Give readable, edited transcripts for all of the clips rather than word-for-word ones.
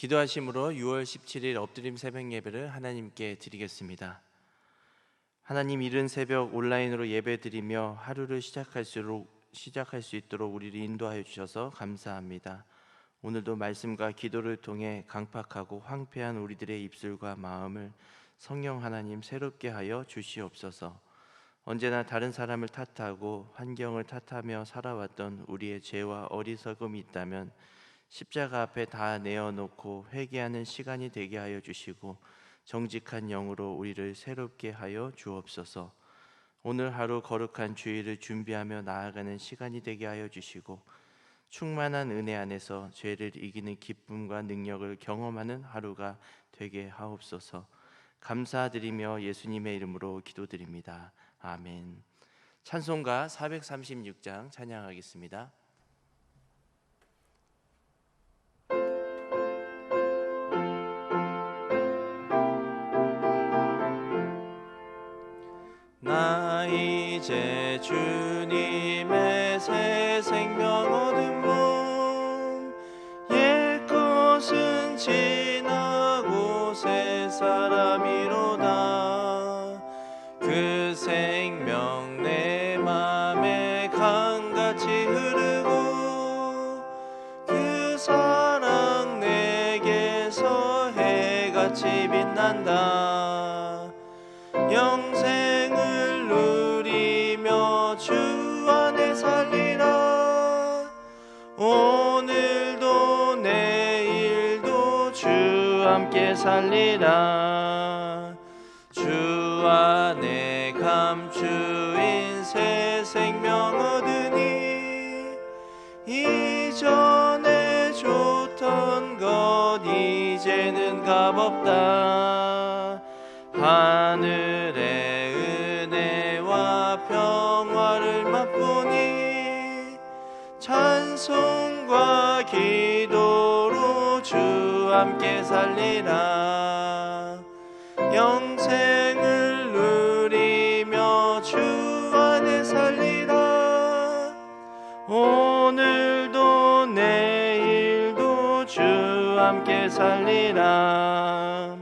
기도하심으로 6월 17일 엎드림 새벽 예배를 하나님께 드리겠습니다. 하나님, 이른 새벽 온라인으로 예배드리며 하루를 시작할 수 있도록 우리를 인도하여 주셔서 감사합니다. 오늘도 말씀과 기도를 통해 강팍하고 황폐한 우리들의 입술과 마음을 성령 하나님 새롭게 하여 주시옵소서. 언제나 다른 사람을 탓하고 환경을 탓하며 살아왔던 우리의 죄와 어리석음이 있다면 십자가 앞에 다 내어놓고 회개하는 시간이 되게 하여 주시고 정직한 영으로 우리를 새롭게 하여 주옵소서. 오늘 하루 거룩한 주일을 준비하며 나아가는 시간이 되게 하여 주시고 충만한 은혜 안에서 죄를 이기는 기쁨과 능력을 경험하는 하루가 되게 하옵소서. 감사드리며 예수님의 이름으로 기도드립니다. 아멘. 찬송가 436장 찬양하겠습니다. 나 이제 주님의 새 생명 얻은 몸, 옛 것은 지나고 새 사람이로다. 그 생명 내 맘에 강같이 흐르고 그 사랑 내게서 해같이 빛난다. 영생을 누리며 주 안에 살리라. 오늘도 내일도 주 함께 살리라. 주 안에 감추인 새 생명 얻으니 이전에 좋던 것 이제는 값없다. 하늘의 은혜와 평화를 맛보니 찬송과 기도로 주 함께 살리라. 영생을 누리며 주 안에 살리라. 오늘도 내일도 주 함께 살리라.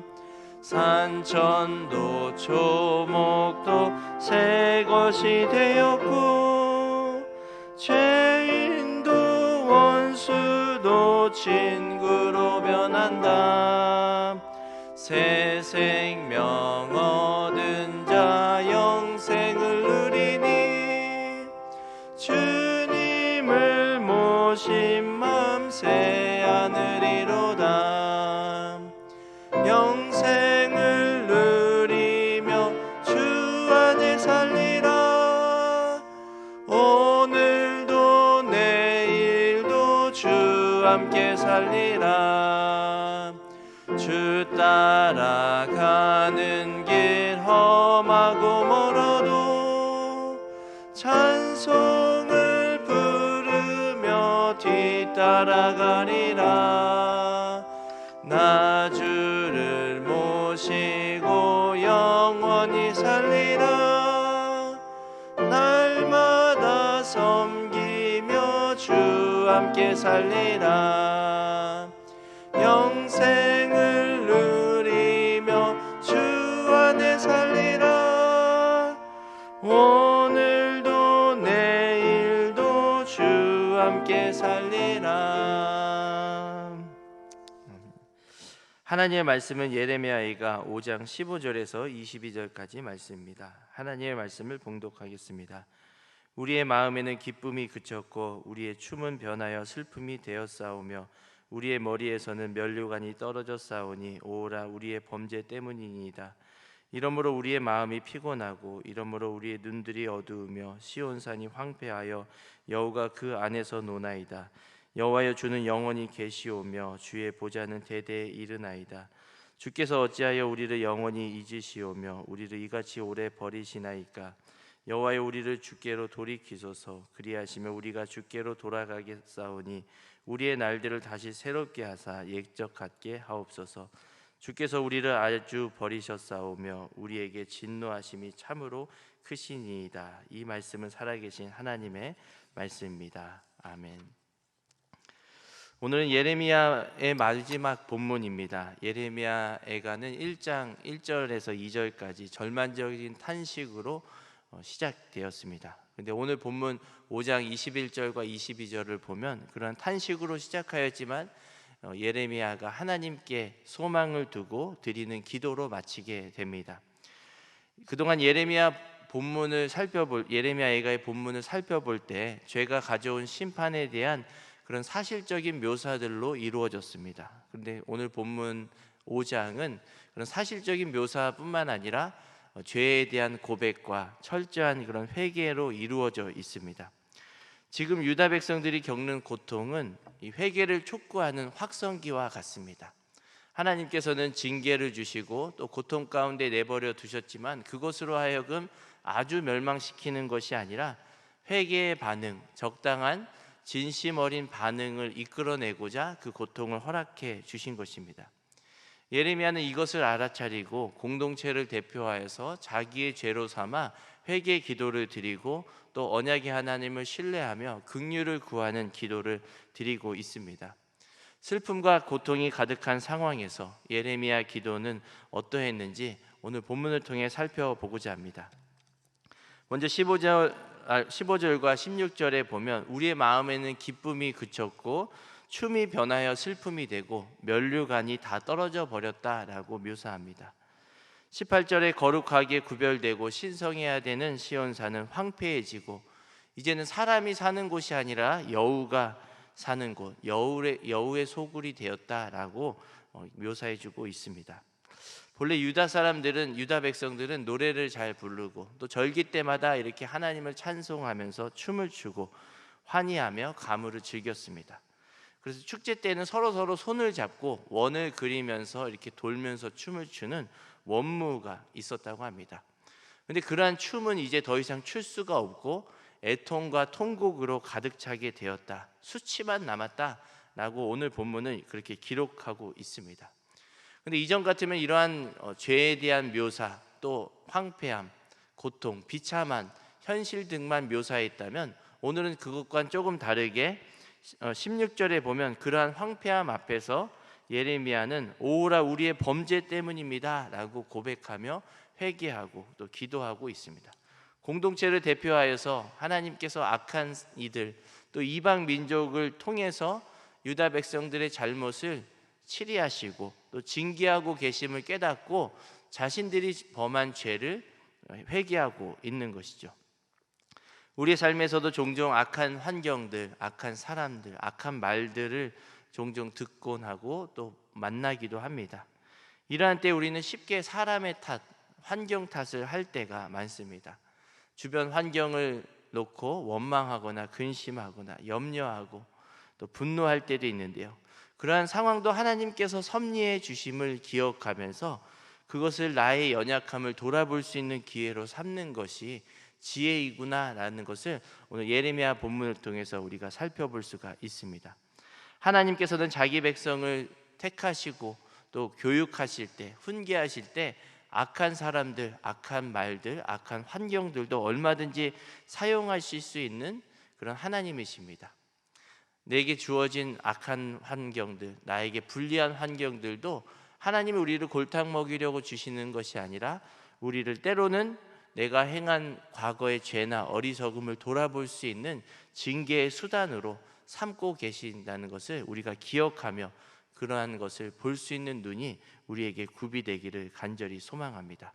산천도 초목도 새 것이 되었고 죄인도 원수도 친구로 변한다. 새 생명 얻은 자 영생을 누리니 주님을 모신 맘 새 하늘이로다. 영생을 누리며 주 안에 살리라. 오늘도 내일도 주 함께 살리라. 주 따라가는 길 험하고 멀어도 찬송을 부르며 뒤따라가리라. 나 주를 모시고 영원히 살리라. 날마다 섬기며 주 함께 살리라. 영생을 누리며 주 안에 살리라. 오늘도 내일도 주 함께 살리라. 하나님의 말씀은 예레미야가 5장 15절에서 22절까지 말씀입니다. 하나님의 말씀을 봉독하겠습니다. 우리의 마음에는 기쁨이 그쳤고 우리의 춤은 변하여 슬픔이 되었사오며 우리의 머리에서는 면류관이 떨어졌사오니 오라 우리의 범죄 때문이니이다. 이러므로 우리의 마음이 피곤하고 이러므로 우리의 눈들이 어두우며 시온산이 황폐하여 여호가 그 안에서 노나이다. 여호와여 주는 영원히 계시오며 주의 보좌는 대대에 이르나이다. 주께서 어찌하여 우리를 영원히 잊으시오며 우리를 이같이 오래 버리시나이까. 여호와여 우리를 주께로 돌이키소서. 그리하시며 우리가 주께로 돌아가겠사오니 우리의 날들을 다시 새롭게 하사 옛적 같게 하옵소서. 주께서 우리를 아주 버리셨사오며 우리에게 진노하심이 참으로 크시니이다. 이 말씀은 살아계신 하나님의 말씀입니다. 아멘. 오늘은 예레미야의 마지막 본문입니다. 예레미야 애가는 1장 1절에서 2절까지 절망적인 탄식으로 시작되었습니다. 근데 오늘 본문 5장 21절과 22절을 보면 그런 탄식으로 시작하였지만 예레미야가 하나님께 소망을 두고 드리는 기도로 마치게 됩니다. 그동안 예레미야 애가의 본문을 살펴볼 때 죄가 가져온 심판에 대한 그런 사실적인 묘사들로 이루어졌습니다. 그런데 오늘 본문 5장은 그런 사실적인 묘사뿐만 아니라 죄에 대한 고백과 철저한 그런 회개로 이루어져 있습니다. 지금 유다 백성들이 겪는 고통은 이 회개를 촉구하는 확성기와 같습니다. 하나님께서는 징계를 주시고 또 고통 가운데 내버려 두셨지만 그것으로 하여금 아주 멸망시키는 것이 아니라 회개의 반응, 적당한 진심 어린 반응을 이끌어내고자 그 고통을 허락해 주신 것입니다. 예레미야는 이것을 알아차리고 공동체를 대표하여서 자기의 죄로 삼아 회개 기도를 드리고 또 언약의 하나님을 신뢰하며 긍휼을 구하는 기도를 드리고 있습니다. 슬픔과 고통이 가득한 상황에서 예레미야 기도는 어떠했는지 오늘 본문을 통해 살펴보고자 합니다. 먼저 15절과 16절에 보면 우리의 마음에는 기쁨이 그쳤고 춤이 변하여 슬픔이 되고 면류관이 다 떨어져 버렸다라고 묘사합니다. 18절에 거룩하게 구별되고 신성해야 되는 시온산은 황폐해지고 이제는 사람이 사는 곳이 아니라 여우가 사는 곳, 여우의 소굴이 되었다라고 묘사해주고 있습니다. 본래 유다 백성들은 노래를 잘 부르고 또 절기 때마다 이렇게 하나님을 찬송하면서 춤을 추고 환희하며 가물을 즐겼습니다. 그래서 축제 때는 서로 손을 잡고 원을 그리면서 이렇게 돌면서 춤을 추는 원무가 있었다고 합니다. 그런데 그러한 춤은 이제 더 이상 출 수가 없고 애통과 통곡으로 가득 차게 되었다. 수치만 남았다라고 오늘 본문은 그렇게 기록하고 있습니다. 그런데 이전 같으면 이러한 죄에 대한 묘사, 또 황폐함, 고통, 비참한 현실 등만 묘사했다면 오늘은 그것과는 조금 다르게 16절에 보면 그러한 황폐함 앞에서 예레미야는 오라 우리의 범죄 때문입니다 라고 고백하며 회개하고 또 기도하고 있습니다. 공동체를 대표하여서 하나님께서 악한 이들 또 이방 민족을 통해서 유다 백성들의 잘못을 치리하시고 또 징계하고 계심을 깨닫고 자신들이 범한 죄를 회개하고 있는 것이죠. 우리의 삶에서도 종종 악한 환경들, 악한 사람들, 악한 말들을 종종 듣곤 하고 또 만나기도 합니다. 이러한 때 우리는 쉽게 사람의 탓, 환경 탓을 할 때가 많습니다. 주변 환경을 놓고 원망하거나 근심하거나 염려하고 또 분노할 때도 있는데요. 그러한 상황도 하나님께서 섭리해 주심을 기억하면서 그것을 나의 연약함을 돌아볼 수 있는 기회로 삼는 것이 지혜이구나라는 것을 오늘 예레미야 본문을 통해서 우리가 살펴볼 수가 있습니다. 하나님께서는 자기 백성을 택하시고 또 교육하실 때, 훈계하실 때 악한 사람들, 악한 말들, 악한 환경들도 얼마든지 사용하실 수 있는 그런 하나님이십니다. 내게 주어진 악한 환경들, 나에게 불리한 환경들도 하나님이 우리를 골탕 먹이려고 주시는 것이 아니라 우리를 때로는 내가 행한 과거의 죄나 어리석음을 돌아볼 수 있는 징계의 수단으로 삼고 계신다는 것을 우리가 기억하며 그러한 것을 볼 수 있는 눈이 우리에게 구비되기를 간절히 소망합니다.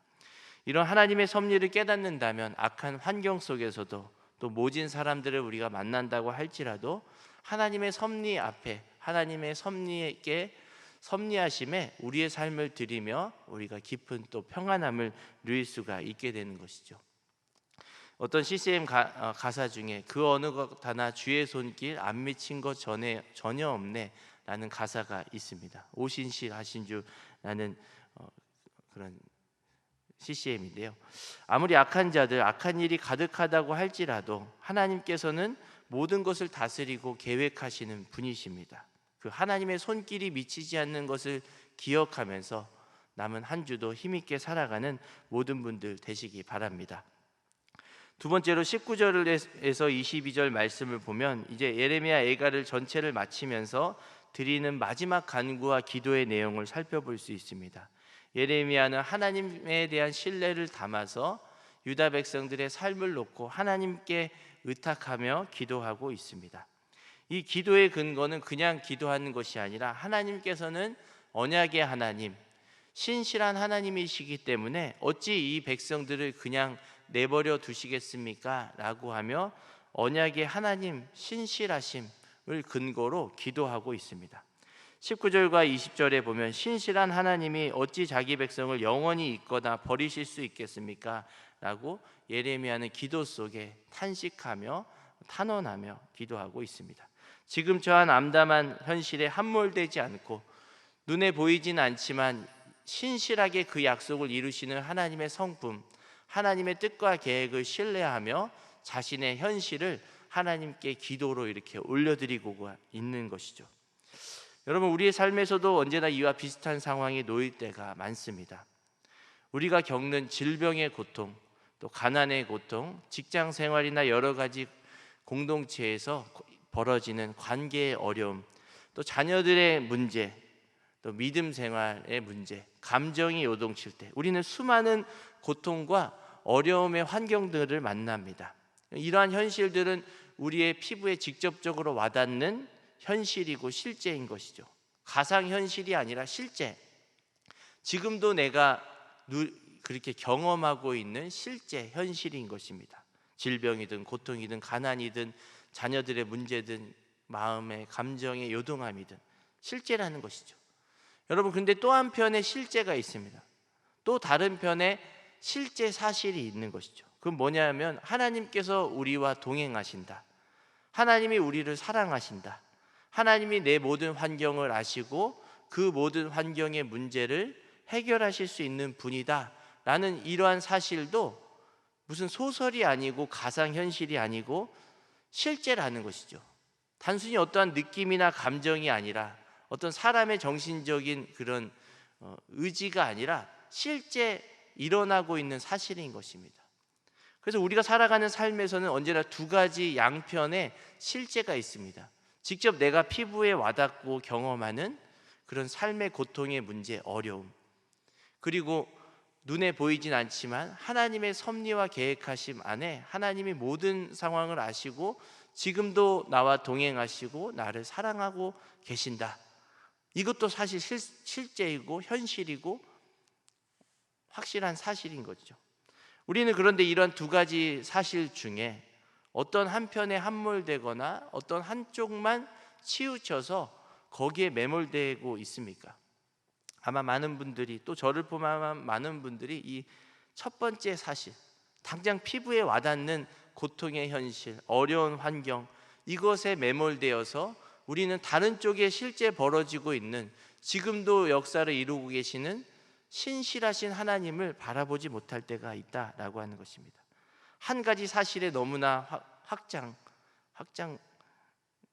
이런 하나님의 섭리를 깨닫는다면 악한 환경 속에서도 또 모진 사람들을 우리가 만난다고 할지라도 하나님의 섭리 앞에 하나님의 섭리하심에 우리의 삶을 드리며 우리가 깊은 또 평안함을 누릴 수가 있게 되는 것이죠. 어떤 CCM 가사 중에 그 어느 것 하나 주의 손길 안 미친 것 전혀 없네 라는 가사가 있습니다. 오신실 하신주라는 그런 CCM인데요. 아무리 악한 자들, 악한 일이 가득하다고 할지라도 하나님께서는 모든 것을 다스리고 계획하시는 분이십니다. 그 하나님의 손길이 미치지 않는 것을 기억하면서 남은 한 주도 힘있게 살아가는 모든 분들 되시기 바랍니다. 두 번째로 19절에서 22절 말씀을 보면 이제 예레미야 애가를 전체를 마치면서 드리는 마지막 간구와 기도의 내용을 살펴볼 수 있습니다. 예레미야는 하나님에 대한 신뢰를 담아서 유다 백성들의 삶을 놓고 하나님께 의탁하며 기도하고 있습니다. 이 기도의 근거는 그냥 기도하는 것이 아니라 하나님께서는 언약의 하나님, 신실한 하나님이시기 때문에 어찌 이 백성들을 그냥 내버려 두시겠습니까? 라고 하며 언약의 하나님 신실하심을 근거로 기도하고 있습니다. 19절과 20절에 보면 신실한 하나님이 어찌 자기 백성을 영원히 있거나 버리실 수 있겠습니까? 라고 예레미야는 기도 속에 탄식하며 탄원하며 기도하고 있습니다. 지금 저한 암담한 현실에 함몰되지 않고 눈에 보이진 않지만 신실하게 그 약속을 이루시는 하나님의 성품, 하나님의 뜻과 계획을 신뢰하며 자신의 현실을 하나님께 기도로 이렇게 올려드리고 있는 것이죠. 여러분, 우리의 삶에서도 언제나 이와 비슷한 상황에 놓일 때가 많습니다. 우리가 겪는 질병의 고통, 또 가난의 고통, 직장 생활이나 여러 가지 공동체에서 벌어지는 관계의 어려움, 또 자녀들의 문제, 또 믿음 생활의 문제, 감정이 요동칠 때 우리는 수많은 고통과 어려움의 환경들을 만납니다. 이러한 현실들은 우리의 피부에 직접적으로 와닿는 현실이고 실제인 것이죠. 가상 현실이 아니라 실제, 지금도 내가 그렇게 경험하고 있는 실제 현실인 것입니다. 질병이든 고통이든 가난이든 자녀들의 문제든 마음의 감정의 요동함이든 실제라는 것이죠. 여러분, 근데 또 한편의 실제가 있습니다. 또 다른 편에 실제 사실이 있는 것이죠. 그건 뭐냐면 하나님께서 우리와 동행하신다. 하나님이 우리를 사랑하신다. 하나님이 내 모든 환경을 아시고 그 모든 환경의 문제를 해결하실 수 있는 분이다 라는 이러한 사실도 무슨 소설이 아니고 가상현실이 아니고 실제라는 것이죠. 단순히 어떠한 느낌이나 감정이 아니라 어떤 사람의 정신적인 그런 의지가 아니라 실제 일어나고 있는 사실인 것입니다. 그래서 우리가 살아가는 삶에서는 언제나 두 가지 양편의 실제가 있습니다. 직접 내가 피부에 와닿고 경험하는 그런 삶의 고통의 문제, 어려움, 그리고 눈에 보이진 않지만 하나님의 섭리와 계획하심 안에 하나님이 모든 상황을 아시고 지금도 나와 동행하시고 나를 사랑하고 계신다. 이것도 사실 실제이고 현실이고 확실한 사실인 거죠. 우리는 그런데 이런 두 가지 사실 중에 어떤 한편에 함몰되거나 어떤 한쪽만 치우쳐서 거기에 매몰되고 있습니까? 아마 많은 분들이, 또 저를 포함한 많은 분들이 이 첫 번째 사실, 당장 피부에 와닿는 고통의 현실, 어려운 환경, 이것에 매몰되어서 우리는 다른 쪽에 실제 벌어지고 있는, 지금도 역사를 이루고 계시는 신실하신 하나님을 바라보지 못할 때가 있다라고 하는 것입니다. 한 가지 사실에 너무나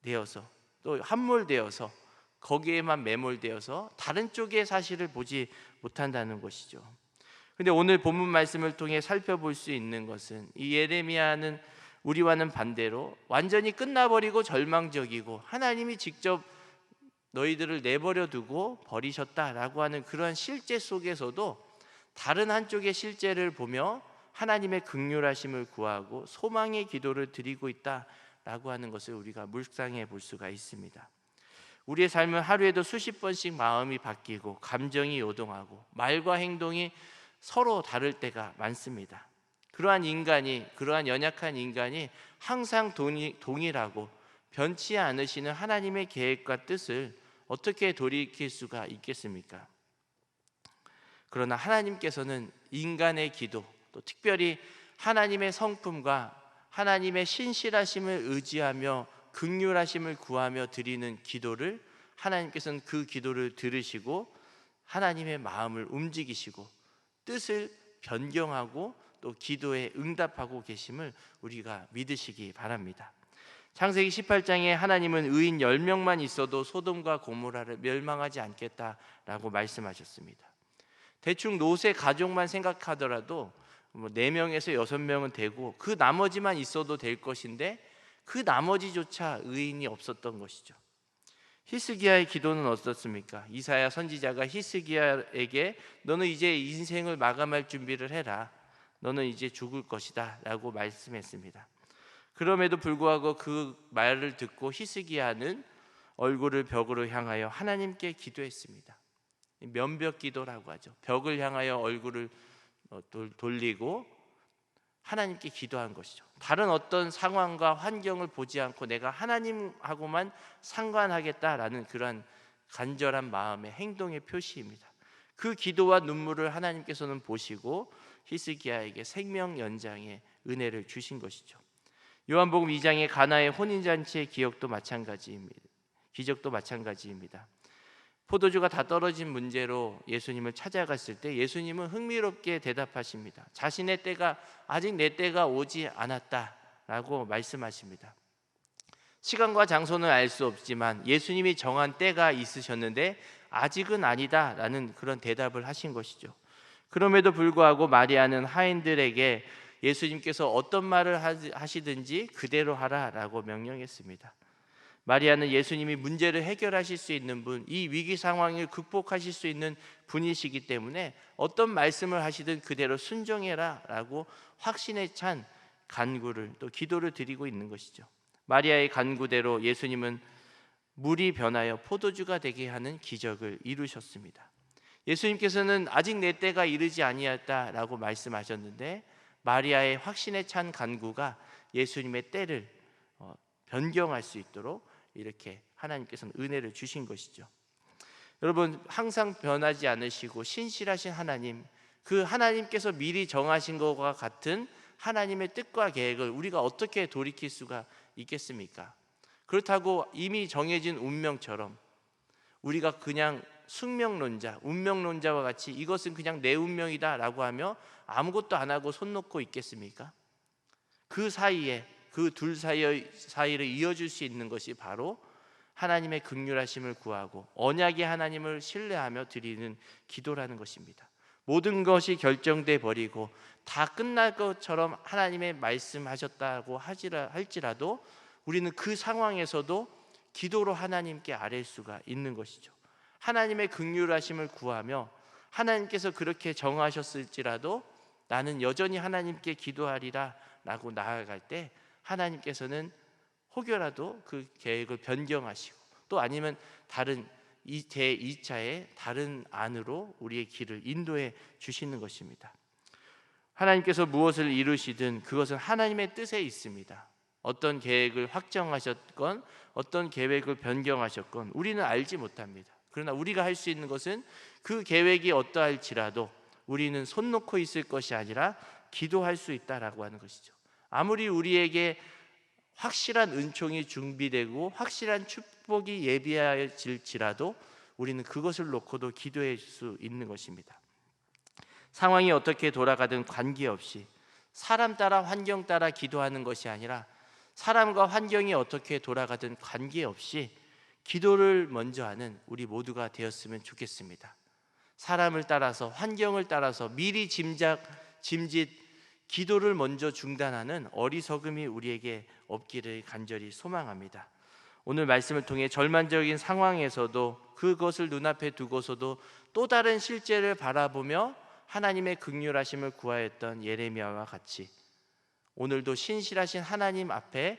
확장되어서 또 함몰되어서 거기에만 매몰되어서 다른 쪽의 사실을 보지 못한다는 것이죠. 그런데 오늘 본문 말씀을 통해 살펴볼 수 있는 것은 이 예레미야는 우리와는 반대로 완전히 끝나버리고 절망적이고 하나님이 직접 너희들을 내버려 두고 버리셨다라고 하는 그러한 실제 속에서도 다른 한쪽의 실제를 보며 하나님의 긍휼하심을 구하고 소망의 기도를 드리고 있다라고 하는 것을 우리가 묵상해 볼 수가 있습니다. 우리의 삶은 하루에도 수십 번씩 마음이 바뀌고 감정이 요동하고 말과 행동이 서로 다를 때가 많습니다. 그러한 연약한 인간이 항상 동일하고 변치 않으시는 하나님의 계획과 뜻을 어떻게 돌이킬 수가 있겠습니까? 그러나 하나님께서는 인간의 기도, 또 특별히 하나님의 성품과 하나님의 신실하심을 의지하며 긍휼하심을 구하며 드리는 기도를 하나님께서는 그 기도를 들으시고 하나님의 마음을 움직이시고 뜻을 변경하고 또 기도에 응답하고 계심을 우리가 믿으시기 바랍니다. 창세기 18장에 하나님은 의인 10명만 있어도 소돔과 고모라를 멸망하지 않겠다라고 말씀하셨습니다. 대충 롯의 가족만 생각하더라도 뭐 4명에서 6명은 되고 그 나머지만 있어도 될 것인데 그 나머지조차 의인이 없었던 것이죠. 히스기야의 기도는 어떻습니까? 이사야 선지자가 히스기야에게 너는 이제 인생을 마감할 준비를 해라. 너는 이제 죽을 것이다 라고 말씀했습니다. 그럼에도 불구하고 그 말을 듣고 히스기야는 얼굴을 벽으로 향하여 하나님께 기도했습니다. 면벽 기도라고 하죠. 벽을 향하여 얼굴을 돌리고 하나님께 기도한 것이죠. 다른 어떤 상황과 환경을 보지 않고 내가 하나님하고만 상관하겠다라는 그러한 간절한 마음의 행동의 표시입니다. 그 기도와 눈물을 하나님께서는 보시고 히스기야에게 생명 연장의 은혜를 주신 것이죠. 요한복음 2장의 가나의 혼인잔치의 기적도 마찬가지입니다. 포도주가 다 떨어진 문제로 예수님을 찾아갔을 때 예수님은 흥미롭게 대답하십니다. 자신의 때가 아직 내 때가 오지 않았다라고 말씀하십니다. 시간과 장소는 알 수 없지만 예수님이 정한 때가 있으셨는데 아직은 아니다라는 그런 대답을 하신 것이죠. 그럼에도 불구하고 마리아는 하인들에게 예수님께서 어떤 말을 하시든지 그대로 하라라고 명령했습니다. 마리아는 예수님이 문제를 해결하실 수 있는 분, 이 위기 상황을 극복하실 수 있는 분이시기 때문에 어떤 말씀을 하시든 그대로 순종해라 라고 확신에 찬 간구를 또 기도를 드리고 있는 것이죠. 마리아의 간구대로 예수님은 물이 변하여 포도주가 되게 하는 기적을 이루셨습니다. 예수님께서는 아직 내 때가 이르지 아니하였다라고 말씀하셨는데 마리아의 확신에 찬 간구가 예수님의 때를 변경할 수 있도록 이렇게 하나님께서는 은혜를 주신 것이죠. 여러분, 항상 변하지 않으시고 신실하신 하나님, 그 하나님께서 미리 정하신 것과 같은 하나님의 뜻과 계획을 우리가 어떻게 돌이킬 수가 있겠습니까? 그렇다고 이미 정해진 운명처럼 우리가 그냥 숙명론자, 운명론자와 같이 이것은 그냥 내 운명이다 라고 하며 아무것도 안 하고 손 놓고 있겠습니까? 그 사이에 그 둘 사이를 이어줄 수 있는 것이 바로 하나님의 긍휼하심을 구하고 언약의 하나님을 신뢰하며 드리는 기도라는 것입니다. 모든 것이 결정돼 버리고 다 끝날 것처럼 하나님의 말씀하셨다고 할지라도 우리는 그 상황에서도 기도로 하나님께 아뢰 수가 있는 것이죠. 하나님의 긍휼하심을 구하며 하나님께서 그렇게 정하셨을지라도 나는 여전히 하나님께 기도하리라 라고 나아갈 때 하나님께서는 혹여라도 그 계획을 변경하시고 또 아니면 다른 제2차의 다른 안으로 우리의 길을 인도해 주시는 것입니다. 하나님께서 무엇을 이루시든 그것은 하나님의 뜻에 있습니다. 어떤 계획을 확정하셨건 어떤 계획을 변경하셨건 우리는 알지 못합니다. 그러나 우리가 할 수 있는 것은 그 계획이 어떠할지라도 우리는 손 놓고 있을 것이 아니라 기도할 수 있다라고 하는 것이죠. 아무리 우리에게 확실한 은총이 준비되고 확실한 축복이 예비해질지라도 우리는 그것을 놓고도 기도할 수 있는 것입니다. 상황이 어떻게 돌아가든 관계없이 사람 따라 환경 따라 기도하는 것이 아니라 사람과 환경이 어떻게 돌아가든 관계없이 기도를 먼저 하는 우리 모두가 되었으면 좋겠습니다. 사람을 따라서 환경을 따라서 미리 짐짓 기도를 먼저 중단하는 어리석음이 우리에게 없기를 간절히 소망합니다. 오늘 말씀을 통해 절망적인 상황에서도 그것을 눈앞에 두고서도 또 다른 실제를 바라보며 하나님의 긍휼하심을 구하였던 예레미야와 같이 오늘도 신실하신 하나님 앞에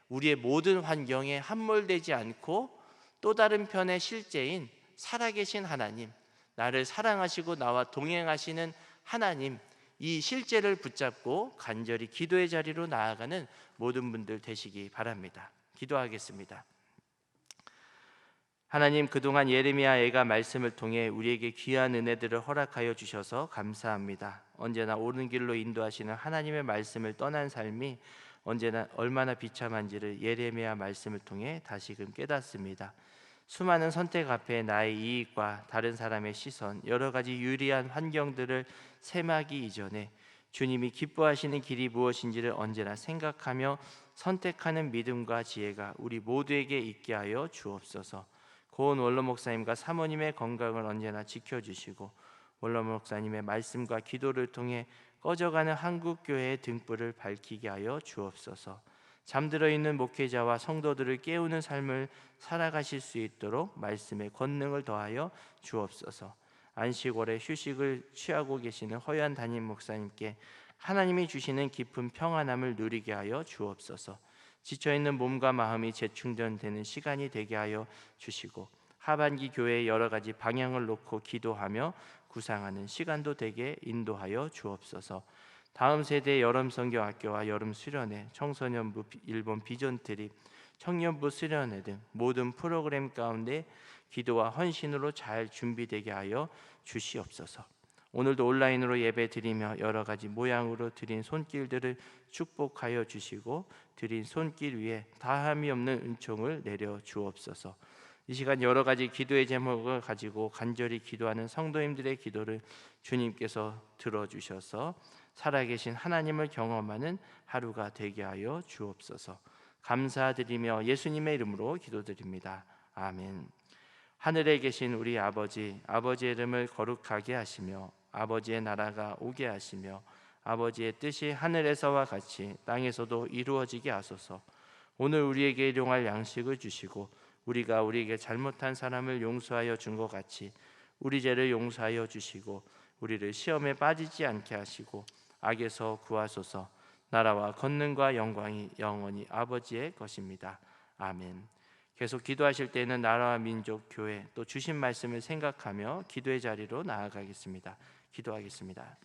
우리의 모든 환경에 함몰되지 않고 또 다른 편의 실제인 살아계신 하나님, 나를 사랑하시고 나와 동행하시는 하나님, 이 실제를 붙잡고 간절히 기도의 자리로 나아가는 모든 분들 되시기 바랍니다. 기도하겠습니다. 하나님, 그동안 예레미야가 말씀을 통해 우리에게 귀한 은혜들을 허락하여 주셔서 감사합니다. 언제나 옳은 길로 인도하시는 하나님의 말씀을 떠난 삶이 언제나 얼마나 비참한지를 예레미야 말씀을 통해 다시금 깨닫습니다. 수많은 선택 앞에 나의 이익과 다른 사람의 시선, 여러 가지 유리한 환경들을 셈하기 이전에 주님이 기뻐하시는 길이 무엇인지를 언제나 생각하며 선택하는 믿음과 지혜가 우리 모두에게 있게 하여 주옵소서. 고은 원로 목사님과 사모님의 건강을 언제나 지켜주시고 원로 목사님의 말씀과 기도를 통해 꺼져가는 한국교회의 등불을 밝히게 하여 주옵소서. 잠들어 있는 목회자와 성도들을 깨우는 삶을 살아가실 수 있도록 말씀의 권능을 더하여 주옵소서. 안식월에 휴식을 취하고 계시는 허연 담임 목사님께 하나님이 주시는 깊은 평안함을 누리게 하여 주옵소서. 지쳐있는 몸과 마음이 재충전되는 시간이 되게 하여 주시고, 하반기 교회의 여러 가지 방향을 놓고 기도하며 구상하는 시간도 되게 인도하여 주옵소서. 다음 세대 여름 성경학교와 여름 수련회, 청소년부 일본 비전 트립, 청년부 수련회 등 모든 프로그램 가운데 기도와 헌신으로 잘 준비되게 하여 주시옵소서. 오늘도 온라인으로 예배 드리며 여러 가지 모양으로 드린 손길들을 축복하여 주시고, 드린 손길 위에 다함이 없는 은총을 내려 주옵소서. 이 시간 여러 가지 기도의 제목을 가지고 간절히 기도하는 성도님들의 기도를 주님께서 들어주셔서 살아계신 하나님을 경험하는 하루가 되게 하여 주옵소서. 감사드리며 예수님의 이름으로 기도드립니다. 아멘. 하늘에 계신 우리 아버지, 아버지의 이름을 거룩하게 하시며 아버지의 나라가 오게 하시며 아버지의 뜻이 하늘에서와 같이 땅에서도 이루어지게 하소서. 오늘 우리에게 일용할 양식을 주시고 우리가 우리에게 잘못한 사람을 용서하여 준 것 같이 우리 죄를 용서하여 주시고 우리를 시험에 빠지지 않게 하시고 악에서 구하소서. 나라와 권능과 영광이 영원히 아버지의 것입니다. 아멘. 계속 기도하실 때는 나라와 민족, 교회 또 주신 말씀을 생각하며 기도의 자리로 나아가겠습니다. 기도하겠습니다.